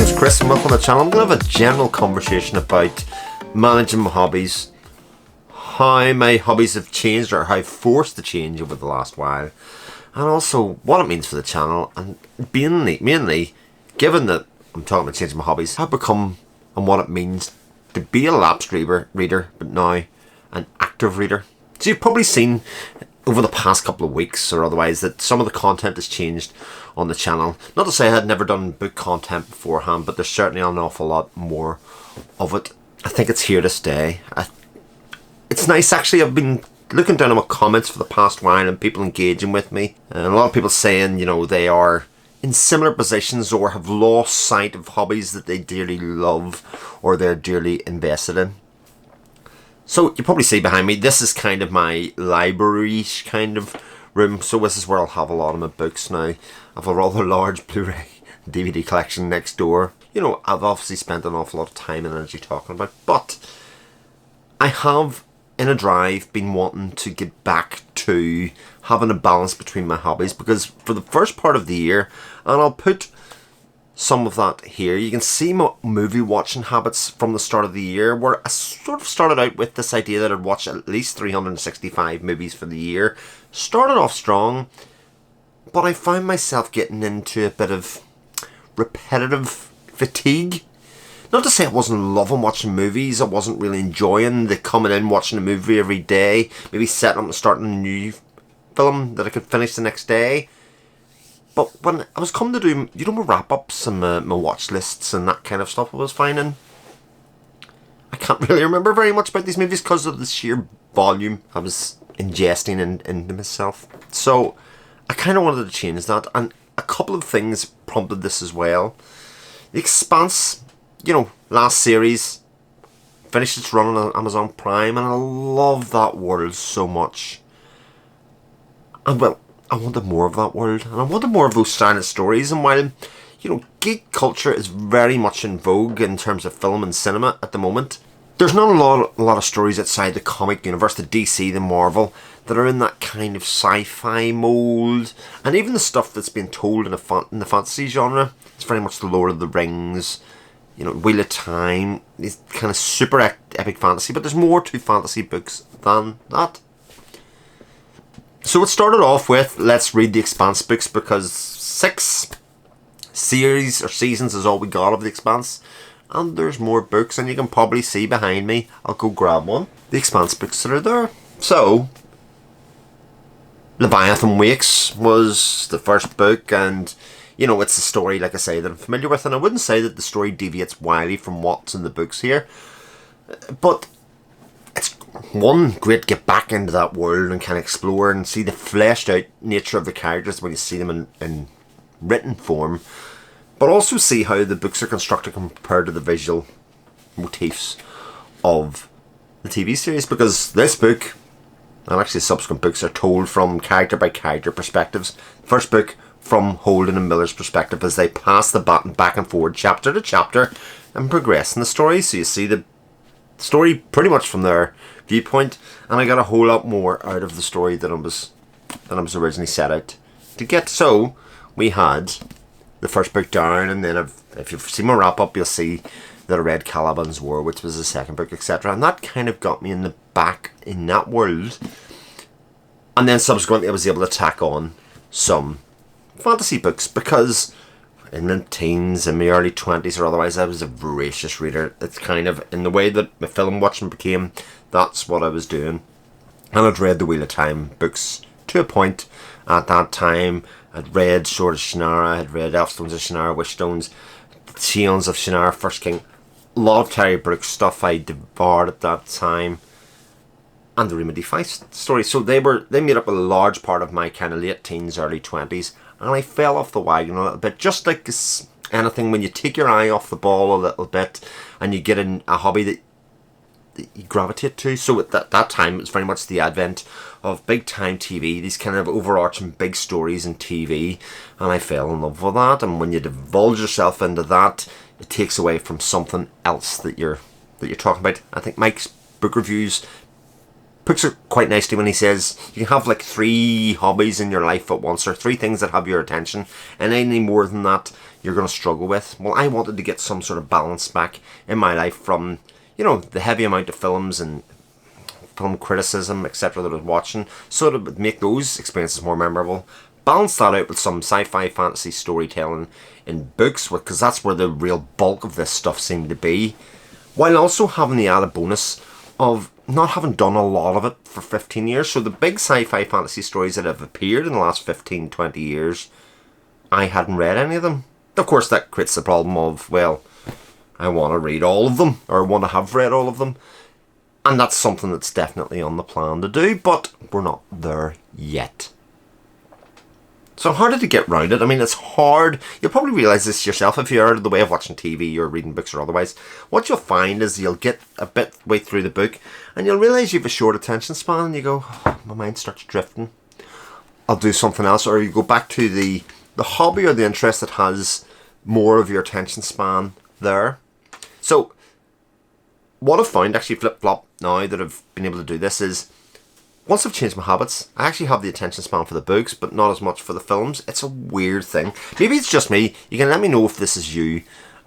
name's Chris and welcome to the channel. I'm going to have a general conversation about managing my hobbies, how my hobbies have changed or how forced to change over the last while, and also what it means for the channel, and mainly given that I'm talking about changing my hobbies, how I've become and what it means to be a lapsed reader but now an active reader. So you've probably seen over the past couple of weeks or otherwise that some of the content has changed on the channel. Not to say I had never done book content beforehand, but there's certainly an awful lot more of it. I think it's here to stay. It's nice actually. I've been looking down at my comments for the past while and people engaging with me, and a lot of people saying, you know, they are in similar positions or have lost sight of hobbies that they dearly love or they're dearly invested in. So you probably see behind me, this is kind of my library-ish kind of room. So this is where I'll have a lot of my books now. I have a rather large Blu-ray DVD collection next door. You know, I've obviously spent an awful lot of time and energy talking about, but I have, in a drive, been wanting to get back to having a balance between my hobbies, because for the first part of the year, and I'll put some of that here, you can see my movie watching habits from the start of the year, where I sort of started out with this idea that I'd watch at least 365 movies for the year. Started off strong, but I found myself getting into a bit of repetitive fatigue. Not to say I wasn't loving watching movies, I wasn't really enjoying the coming in, watching a movie every day, maybe setting up and starting a new film that I could finish the next day. But when I was coming to do, you know, my wrap-ups and my watch lists and that kind of stuff I was finding, I can't really remember very much about these movies because of the sheer volume I was ingesting into myself. So I kind of wanted to change that, and a couple of things prompted this as well. The Expanse, you know, last series, finished its run on Amazon Prime, and I love that world so much. And well, I wanted more of that world, and I wanted more of those silent stories. And while, you know, geek culture is very much in vogue in terms of film and cinema at the moment, there's not a lot of stories outside the comic universe, the DC, the Marvel, that are in that kind of sci-fi mold. And even the stuff that's been told in the fantasy genre, it's very much the Lord of the Rings, you know, Wheel of Time, these kind of super epic fantasy. But there's more to fantasy books than that. So it started off with, let's read the Expanse books, because 6 series or seasons is all we got of the Expanse. And there's more books, and you can probably see behind me. I'll go grab one. The Expanse books that are there. So, Leviathan Wakes was the first book, and, you know, it's a story, like I say, that I'm familiar with. And I wouldn't say that the story deviates wildly from what's in the books here. But it's one great to get back into that world and kind of explore and see the fleshed out nature of the characters when you see them in written form, but also see how the books are constructed compared to the visual motifs of the TV series, because this book and actually subsequent books are told from character by character perspectives. First book from Holden and Miller's perspective as they pass the baton back and forward chapter to chapter and progress in the story, so you see the story pretty much from their viewpoint, and I got a whole lot more out of the story than I was originally set out to get. So we had the first book down, and then if you've seen my wrap up, you'll see that I read Caliban's War, which was the second book, etc. And that kind of got me in the back in that world. And then subsequently I was able to tack on some fantasy books, because in my teens, in my early 20s or otherwise, I was a voracious reader. It's kind of, in the way that my film watching became, that's what I was doing. And I'd read the Wheel of Time books to a point at that time. I'd read Sword of Shannara, I'd read Elfstones of Shannara, Wishstones, Scions of Shannara, First King. A lot of Terry Brooks stuff I devoured at that time. And the Remedy Feist stories. So they made up a large part of my kind of late teens, early 20s. And I fell off the wagon a little bit, just like anything, when you take your eye off the ball a little bit and you get in a hobby that you gravitate to. So at that time, it was very much the advent of big time TV, these kind of overarching big stories in TV, and I fell in love with that. And when you divulge yourself into that, it takes away from something else that you're talking about. I think Mike's book reviews puts it quite nicely when he says you can have like 3 hobbies in your life at once, or 3 things that have your attention, and any more than that you're going to struggle with. Well, I wanted to get some sort of balance back in my life from, you know, the heavy amount of films and film criticism, etc. that I was watching, so that it would make those experiences more memorable. Balance that out with some sci-fi fantasy storytelling in books, because that's where the real bulk of this stuff seemed to be, while also having the added bonus of not having done a lot of it for 15 years. So the big sci-fi fantasy stories that have appeared in the last 15-20 years, I hadn't read any of them. Of course, that creates the problem of, well, I want to read all of them, or want to have read all of them, and that's something that's definitely on the plan to do, but we're not there yet. So how did it get round it? I mean, it's hard. You'll probably realise this yourself if you're out of the way of watching TV or reading books or otherwise. What you'll find is you'll get a bit way through the book and you'll realise you have a short attention span, and you go, oh, my mind starts drifting. I'll do something else. Or you go back to the hobby or the interest that has more of your attention span there. So what I've found, actually flip-flop now that I've been able to do this, is once I've changed my habits, I actually have the attention span for the books, but not as much for the films. It's a weird thing. Maybe it's just me. You can let me know if this is you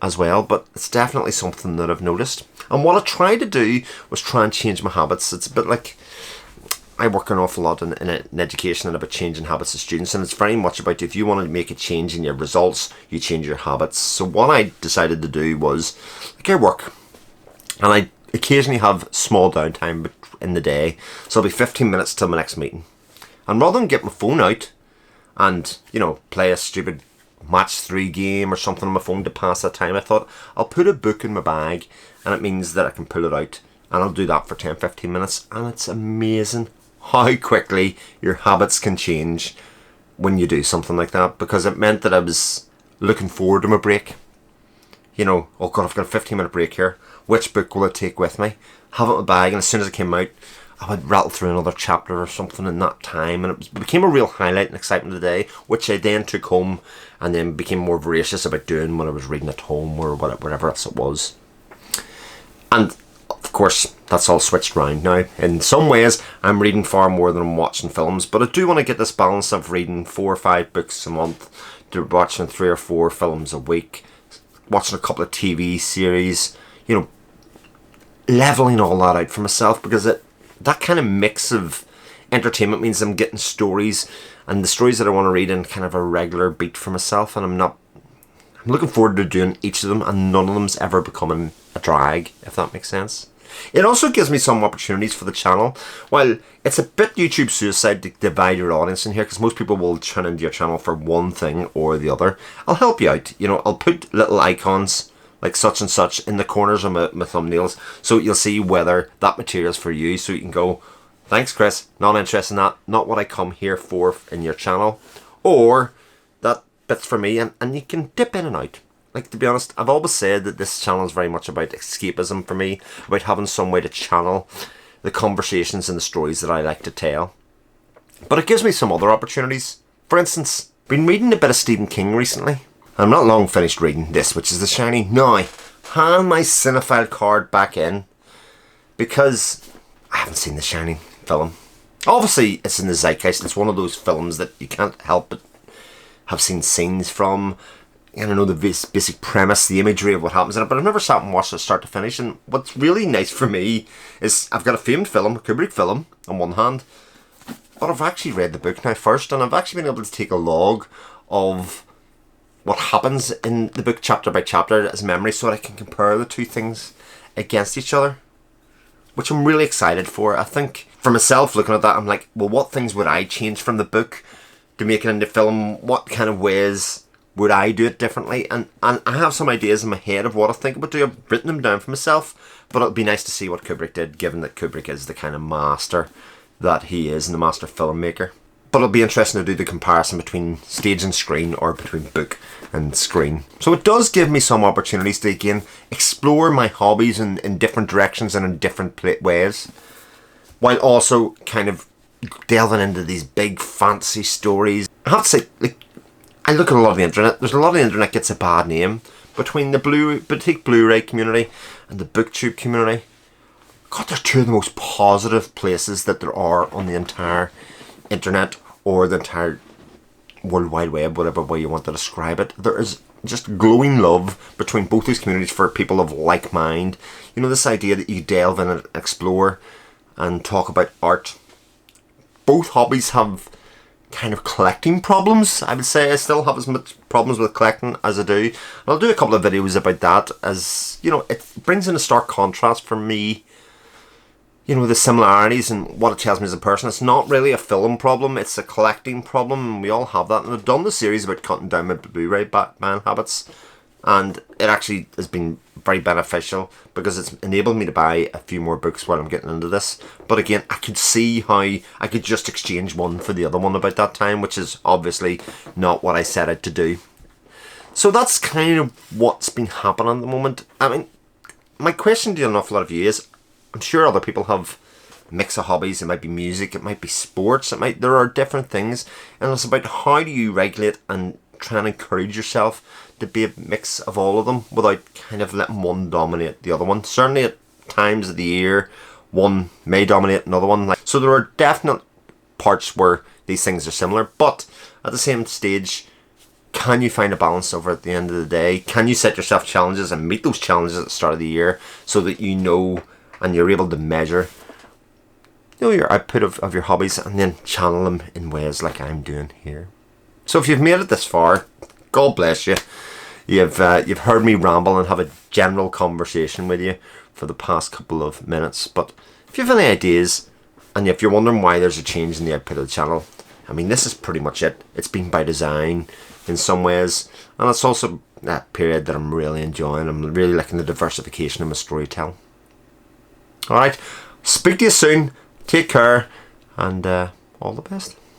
as well, but it's definitely something that I've noticed. And what I tried to do was try and change my habits. It's a bit like, I work an awful lot in education and about changing habits of students, and it's very much about, if you want to make a change in your results, you change your habits. So what I decided to do was, like, I work, and I occasionally have small downtime in the day, so it'll be 15 minutes till my next meeting, and rather than get my phone out and, you know, play a stupid match 3 game or something on my phone to pass that time, I thought I'll put a book in my bag, and it means that I can pull it out, and I'll do that for 10-15 minutes, and it's amazing how quickly your habits can change when you do something like that, because it meant that I was looking forward to my break. You know, oh god, I've got a 15-minute break here. Which book will I take with me? Have it in my bag, and as soon as it came out, I would rattle through another chapter or something in that time, and it became a real highlight and excitement of the day, which I then took home and then became more voracious about doing when I was reading at home or whatever else it was. And of course, that's all switched round now. In some ways, I'm reading far more than I'm watching films, but I do want to get this balance of reading 4 or 5 books a month, to watching 3 or 4 films a week, watching a couple of TV series, you know, leveling all that out for myself, because that kind of mix of entertainment means I'm getting stories, and the stories that I want to read in kind of a regular beat for myself, and I'm looking forward to doing each of them, and none of them's ever becoming a drag, if that makes sense. It also gives me some opportunities for the channel. While it's a bit YouTube suicide to divide your audience in here, because most people will tune into your channel for one thing or the other, I'll help you out. You know, I'll put little icons like such and such in the corners of my thumbnails, so you'll see whether that material's for you, so you can go, thanks Chris, not interested in that, not what I come here for in your channel, or that bit's for me, and you can dip in and out. Like, to be honest, I've always said that this channel is very much about escapism for me, about having some way to channel the conversations and the stories that I like to tell. But it gives me some other opportunities. For instance, been reading a bit of Stephen King recently. I'm not long finished reading this, which is The Shining. Now, hand my Cinephile card back in, because I haven't seen The Shining film. Obviously, it's in the zeitgeist. It's one of those films that you can't help but have seen scenes from. And I know the basic premise, the imagery of what happens in it, but I've never sat and watched it start to finish. And what's really nice for me is I've got a famed film, a Kubrick film, on one hand, but I've actually read the book now first, and I've actually been able to take a log of what happens in the book chapter by chapter as memory, so that I can compare the two things against each other, which I'm really excited for. I think for myself, looking at that, I'm like, well, what things would I change from the book to make it into film? What kind of ways would I do it differently? And I have some ideas in my head of what I think about doing. I've written them down for myself, but it'll be nice to see what Kubrick did, given that Kubrick is the kind of master that he is, and the master filmmaker. But it'll be interesting to do the comparison between stage and screen, or between book and screen. So it does give me some opportunities to, again, explore my hobbies in different directions and in different ways, while also kind of delving into these big fantasy stories. I have to say, like, I look at a lot of the internet. There's a lot of the internet gets a bad name between the boutique Blu-ray community and the Booktube community. God, they're two of the most positive places that there are on the entire internet, or the entire World Wide Web, whatever way you want to describe it. There is just glowing love between both these communities for people of like mind. You know, this idea that you delve in and explore and talk about art. Both hobbies have kind of collecting problems. I would say I still have as much problems with collecting as I do. And I'll do a couple of videos about that, as, you know, it brings in a stark contrast for me. You know, the similarities and what it tells me as a person. It's not really a film problem, it's a collecting problem, and we all have that. And I've done the series about cutting down my Blu-ray Batman habits, and it actually has been very beneficial because it's enabled me to buy a few more books while I'm getting into this. But again, I could see how I could just exchange one for the other one about that time, which is obviously not what I set out to do. So that's kind of what's been happening at the moment. I mean, my question to an awful lot of you is, I'm sure other people have a mix of hobbies. It might be music, it might be sports, there are different things, and it's about how do you regulate and try and encourage yourself to be a mix of all of them without kind of letting one dominate the other one. Certainly at times of the year, one may dominate another one. So there are definite parts where these things are similar, but at the same stage, can you find a balance over at the end of the day? Can you set yourself challenges and meet those challenges at the start of the year so that you know and you're able to measure, you know, your output of your hobbies, and then channel them in ways like I'm doing here. So if you've made it this far, God bless you. You've heard me ramble and have a general conversation with you for the past couple of minutes. But if you have any ideas, and if you're wondering why there's a change in the output of the channel, I mean, this is pretty much it. It's been by design in some ways, and it's also that period that I'm really enjoying. I'm really liking the diversification of my storytelling. Alright, speak to you soon, take care, and all the best.